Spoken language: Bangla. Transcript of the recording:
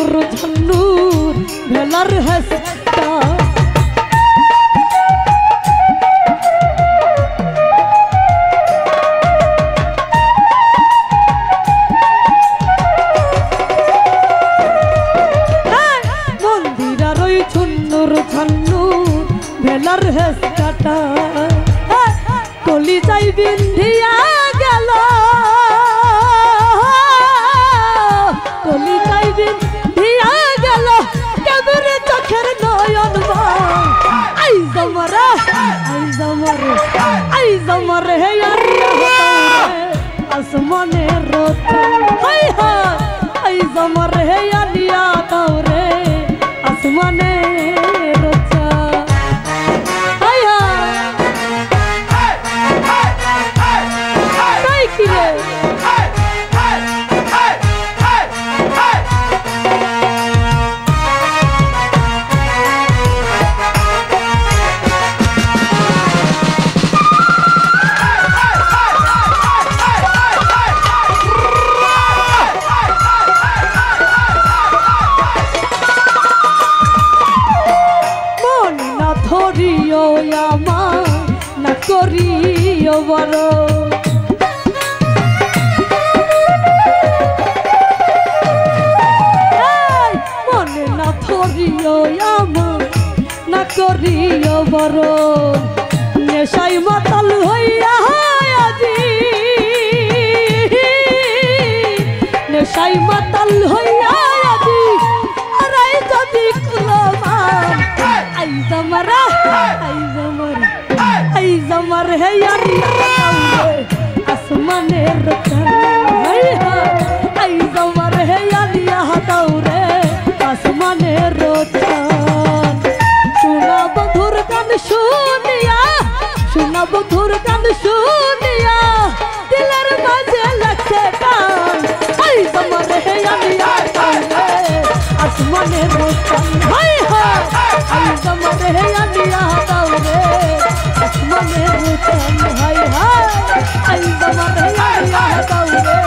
ঝুন্নুর ঝুন্নুর ভেলার হেসটা মন্দিরার ওই ঝুন্নুর ঝুন্নুর ভেলার হেসটা কলি যাই বিন্ধিয়া গেল কলি যাই বিন্ধিয়া গেল কেবরে চোখের নয়ন আই জমরে আই জমরে আই জমরে হে আসমানের রতন হাই হাই আই জমরে হে আলিয়া তাওরে আসমানের রতন হাই হাই তাই কি রে ধরিও আমার না করিও বড় মনে না ধরিও আমার না করিও বড় নেশাই মাতাল হইয়া আজি নেশাই মাতাল হইয়া আজি আরাই যদি কুলমান আই জমরা আই জমরা আই জমর হে আলিয়া আসমানের রতন হাই হাই আই জমর হে আলিয়া তাওরে আসমানের রতন সোনা বধুর গান শুনিয়া সোনা বধুর গান শুনিয়া দিলের মাঝে লাগছে টান আই জমর হে আলিয়া তাওরে আসমানের রতন হাই হাই আই জমর হে আলিয়া তাওরে আসমানের রতন হাই হাই আই জমর হে আলিয়া তাওরে